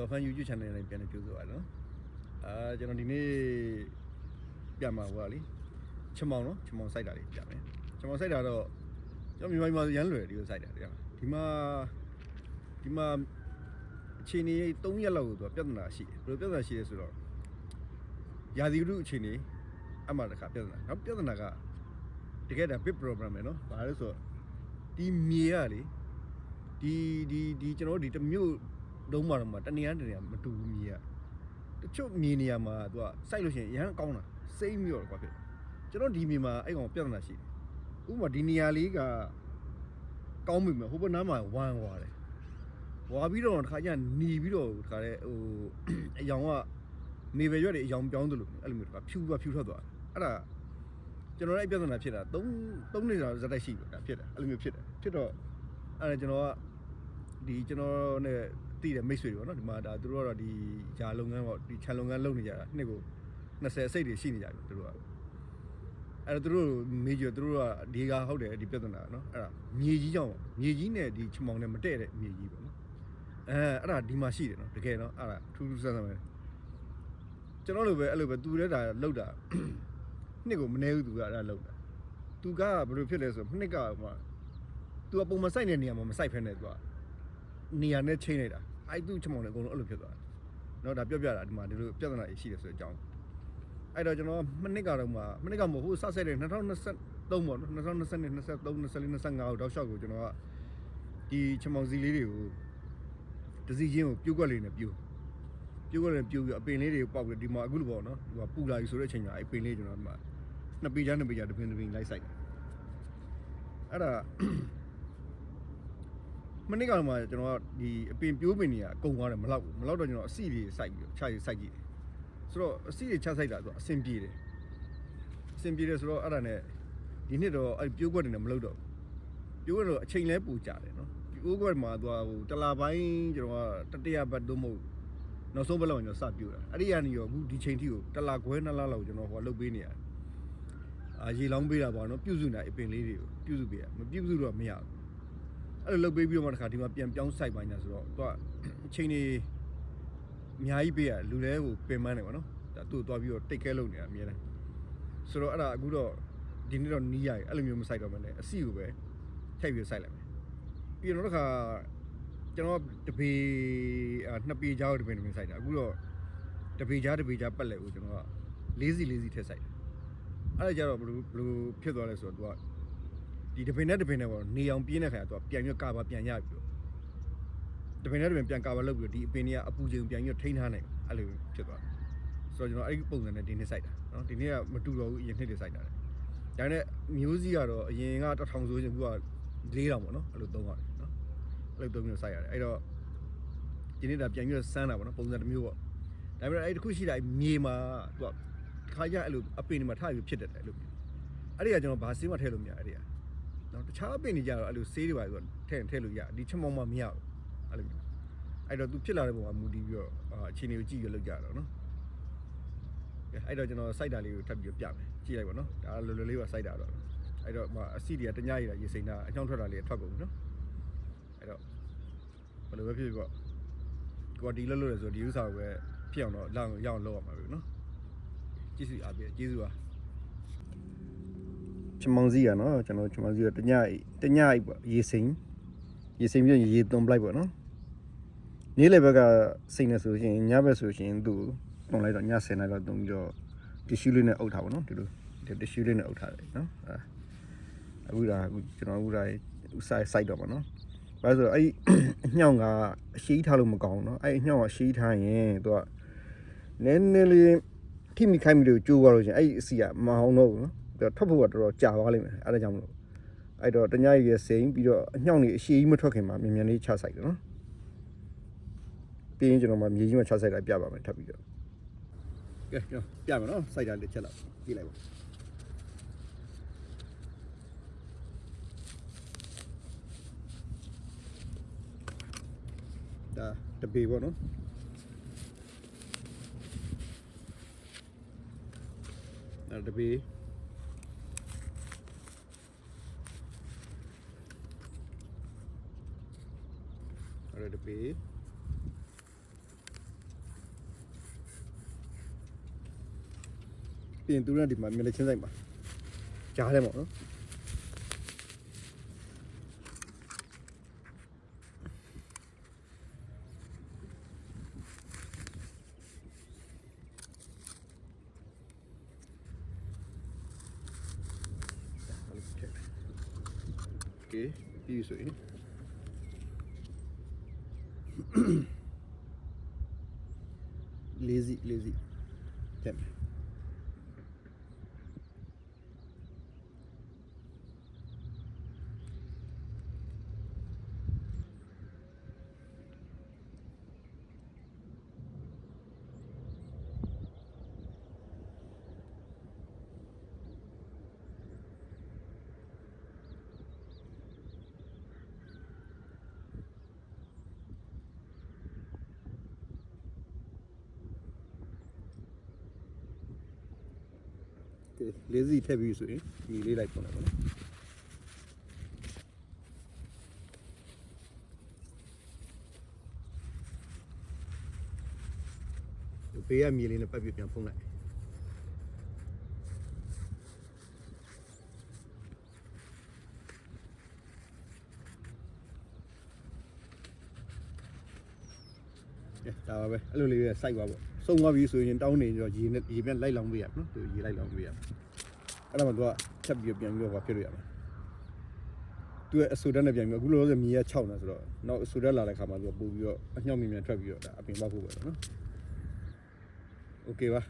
Zofan YouTube channel နဲ့ပြန်ကြိုးဆိုပါနော်ကျွန်တော်ဒီနေ့ပြမှာဟိုကလေချမောင်နော်ချမောင်စိုက်တာလေးပြမယ်ချမောင်စိုက်တာတော့ကျွန်တော်မြန်မာရန်လွယ်ဒီကိုစိုက်တာတရားဒီမှာအခြေအနေ3ရက်လောက်ကိုသူကပြဿနာရှိတယ်ဘယ်လိုပြဿနာရှိလဲဆိုတော့ရာသီဥတုအခြေအနေအမှတခါပြဿနာနောက်ပြဿနာကတကယ်ဒါ big problem ပဲနော်ဘာလဲဆိုတော့ဒီမြေကလေဒီကျွန်တော်တို့ဒီတစ်မျိုးလုံးမှာတော့တနေရာမတူဘူးမြေကတချို့မြေနေရာမှာသူကစိုက်လို့ရှိရင်ရမ်းကောင်းတာစိမ့်ပြီးတော့ကွာဖြစ်ကျွန်တော်ဒီမြေမှာအဲ့ကောင်ပြဿနာရှိတယ်ဥပမာဒီနေရာလေးကကောင်းပြီမယ်ဟိုဘက်နားမှာဝမ်းသွားတယ်ဝါပြီးတော့တခါကျหนีပြီးတော့တခါလေဟိုအယောင်ကနေပဲရွက်တွေအယောင်ပြောင်းသလိုအဲ့လိုမျိုးတခါဖြူထွက်သွားအဲ့ဒါကျွန်တော်လည်းပြဿနာဖြစ်တာ3နှစ်လောက်ဇက်တိုက်ရှိပြီဒါဖြစ်တယ်အဲ့လိုမျိုးဖြစ်တယ်ဖြစ်တော့အဲ့ဒါကျွန်တော်ကဒီကျွန်တော်နဲ့တည်တယ်မိတ်ဆွေတွေပေါ့နော်ဒီမှာဒါသူတို့ကတော့ဒီဂျာလုပ်ငန်းပေါ့ဒီခြံလုပ်ငန်းလုပ်နေကြတာနှစ်ကို20စိတ်တွေရှိနေကြပြီသူတို့ကအဲ့တော့သူတို့မေဂျာသူတို့ကဒီကဟုတ်တယ်ဒီပြဿနာနော်အဲ့ဒါမြေကြီးကြောင့်မြေကြီးနဲ့ဒီချမောင်နဲ့မတည့်တဲ့မြေကြီးပေါ့နော်အဲ့ဒါဒီမှာရှိတယ်နော်တကယ်နော်အဲ့ဒါထူးဆန်းပဲကျွန်တော်လိုပဲအဲ့လိုပဲသူလည်းဒါလောက်တာနှစ်ကိုမနေဘူးသူကအဲ့ဒါလောက်တာသူကဘယ်လိုဖြစ်လဲဆိုတော့နှစ်ကမှသူကပုံမဆိုင်တဲ့နေရာမှာမဆိုင်ဖ ೇನೆ သူကနေရာနဲ့ချိန်လိုက်တာအဲ့သူချမောင်လည်းအကုန်လုံးအဲ့လိုဖြစ်သွားတယ်နော်ဒါပြောပြတာဒီမှာဒီလိုပြဿနာရှိတယ်ဆိုတဲ့အကြောင်းအဲ့တော့ကျွန်တော်မနစ်ကတော့မှမနစ်ကမဟုတ်စဆက်တဲ့2023ပေါ့နော်2022 23 24 25တောက်လျှောက်ကိုကျွန်တော်ကဒီချမောင်စီလေးတွေကိုတစည်းချင်းကိုပြုတ်ကွက်လေးနဲ့ပြုတ်ပြီးအပင်လေးတွေကိုပေါက်ပြီးဒီမှာအခုလိုပေါ့နော်ဒီမှာပူလာပြီဆိုတဲ့အချိန်မှာအပင်လေးကျွန်တော်ဒီမှာနှစ်ပေကြားတပင်လိုက်ဆိုင်အဲ့ဒါမနေ့ကမှကျွန်တော်ကဒီအပင်ပြိုးပင်တွေကကုံသွားတယ်မလောက်တော့ကျွန်တော်အစီတွေစိုက်ပြီးခြားစိုက်ကြည့်တယ်ဆိုတော့အစီတွေခြားစိုက်တာဆိုတော့အဆင်ပြေတယ်ဆိုတော့အဲ့ဒါနဲ့ဒီနှစ်တော့အဲ့ပြိုးကွက်တွေနဲ့မလောက်တော့ပြိုးကွက်တော့အချိန်လဲပူကြတယ်နော်ပြိုးကွက်မှာသူကဟိုတလာပိုင်းကျွန်တော်ကတတိယဘတ်တော့မဟုတ်နောက်ဆုံးဘက်လောက်ကျွန်တော်စပြိုးတာအဲ့ဒီကနေရောအခုဒီချိန်ထိကိုတလာခွဲ2လလောက်ကျွန်တော်ဟိုလုတ်ပေးနေရတယ်ရေလောင်းပေးတာပေါ့နော်ပြုစုနေတာအပင်လေးတွေကိုပြုစုပေးရမပြုစုတော့မရဘူးအဲ့လိုလုပ်ပေးပြီးတော့မှတခါဒီမှာပြန်ပြောင်းစိုက်ပိုင်းညာဆိုတော့သူကအချိန်ကြီးအများကြီးပေးရလူလဲကိုပင်ပန်းတယ်ပေါ့နော်ဒါသူ့သွားပြီးတော့တိတ်ခဲလုပ်နေတာအများနဲ့ဆိုတော့အဲ့ဒါအခုတော့ဒီနေ့တော့နီးရည်အဲ့လိုမျိုးမစိုက်တော့မနဲ့အစီကိုပဲထိပ်ပြီးစိုက်လိုက်မယ်ပြီးတော့တခါကျွန်တော်တပေ2ပေကြားတပေစိုက်တာအခုတော့တပေကြားပတ်လဲကိုကျွန်တော်က4စီထည့်စိုက်တယ်အဲ့ဒါကြတော့ဘယ်လိုဖြစ်သွားလဲဆိုတော့သူကဒီတပင်နဲ့ပေါ့နေအောင်ပြင်းတဲ့ခါကျတော့ပြန်ပြီးကာဘာပြန်ရပြီတပင်နဲ့ပြန်ကာဘာလုပ်ပြီးဒီအပင်တွေကအပူချိန်ပြန်ပြီးထိန်းထားနိုင်အဲ့လိုဖြစ်သွားတယ်ဆိုတော့ကျွန်တော်အဲ့ဒီပုံစံနဲ့ဒီနေ့စိုက်တာနော်ဒီနေ့ကမတူတော့ဘူးအရင်နှစ်တွေစိုက်တာလေဒါနဲ့မျိုးစီးကတော့အရင်က1000ဆိုရင်အခုက4000ပေါ့နော်အဲ့လိုသုံးရတယ်နော်အဲ့လိုသုံးပြီးစိုက်ရတယ်အဲ့တော့ဒီနေ့ဒါပြန်ပြီးစမ်းတာပေါ့နော်ပုံစံတစ်မျိုးပေါ့ဒါပေမဲ့အဲ့ဒီတစ်ခုရှိတာမြေမှာသူကခါကြအဲ့လိုအပင်တွေမှာထားပြီးဖြစ်တတ်တယ်အဲ့လိုအဲ့ဒီကကျွန်တော်ဘာဆေးမှထည့်လို့မရအဲ့ဒီကနော်တခြားအပင်တွေကြတော့အဲ့လိုဆေးတွေပါဆိုထည့်လို့ရဒီချက်မောင်းမှမရဘူးအဲ့လိုမျိုးအဲ့တော့သူဖြစ်လာတဲ့ပုံကမူတည်ပြီးတော့အခြေအနေကိုကြည့်ရလောက်ကြတော့နော်အဲ့တော့ကျွန်တော်စိုက်တာလေးကိုထပ်ပြီးပြမယ်ကြည့်လိုက်ပါနော်ဒါလွယ်လွယ်လေးပါစိုက်တာတော့အဲ့တော့အစီတွေကတညရည်ရေစိမ့်တာအချောင်းထွက်တာလေးထွက်ကုန်ပြီနော်အဲ့တော့ဘယ်လိုပဲဖြစ်ပေါ့ကိုကဒီလွတ်ရဆိုဒီဥစ္စာကိုပဲဖြစ်အောင်တော့ရအောင်လုပ်ရမှာပဲနော်ကျေးဇူးအားပေးကျေးဇူးပါချမောင်စီရနော်ကျွန်တော်ချမောင်စီရတညအိပ်ပေါ့ရေစိမ့်ပြီးရေသွန်ပလိုက်ပေါ့နော်နေ့လယ်ဘက်ကစိမ့်နေဆိုရှင်ညဘက်ဆိုရှင်သူ့သွန်လိုက်တော့ည10နာရီလောက်သွန်ပြီးတော့တီရှူးလေးနဲ့အုပ်ထားပါနော်ဒီလိုတီရှူးလေးနဲ့အုပ်ထားတယ်နော်အခုကျွန်တော်အခုစိုက်တော့ပါနော်ဘာလို့ဆိုတော့အဲ့အညောင်ကအရှိထားလို့မကောင်းဘူးနော်အဲ့အညောင်ကအရှိထားရင်သူကနည်းနည်းလေးထိမိခိုင်းမိလို့ကျိုးသွားလို့ရှင်အဲ့အစီကမအောင်တော့ဘူးနော်ထွက်ဖို့ကတော်တော်ကြာသွားလိမ့်မယ်အဲ့ဒါကြောင့်မလို့အဲ့တော့တညရည်စိမ့်ပြီးတော့အညောင်ကြီးအရှိကြီးမထွက်ခင်မှာမြန်လေးချဆိုင်တယ်နော်ပြီးရင်ကျွန်တော်မှမြေကြီးမှာချဆိုင်တာပြပါမယ်ထပ်ပြီးတော့ကဲကျွန်တော်ပြမယ်နော်စိုက်တာလေးချက်လောက်ကြည့်လိုက်ပါဒါတပေပေါ့နော်ဒါတပေအဲ့ဒါတပေ ပြင်သူတို့ကဒီမှာမျက်နှာချင်းဆိုင်မှာကြားတယ်ပေါ့နော်โอเคပြီးဆိုရင်lazy တက်မယ်lazy ထည့်ပြီးဆိုရင်ညီလေးလိုက်ပုံလိုက်ပါနော်ဘေးကမြေလေးနဲ့ပတ်ပြပြန်ဖုံးလိုက်ဒါပါပဲအဲ့လိုလေးစိုက်ပါပေါ့စုံသွားပြီဆိုရင်တောင်းနေတော့ရေပြန်လိုက်လောင်းပေးရနော်သူရေလိုက်လောင်းပေးရအဲ့ဒါမှသူကချက်ပြီးပြန်ပြီးတော့ဖြစ်လို့ရမှာသူကအဆူတက်နဲ့ပြန်ပြီးအခုလောလောဆယ်မြေက6နေဆိုတော့နောက်အဆူတက်လာတဲ့ခါမှာသူကပို့ပြီးတော့အညှောက်မြင်ထွက်ပြီးတော့ဒါအပင်ပေါက်ဖို့ပဲနော်โอเคပါ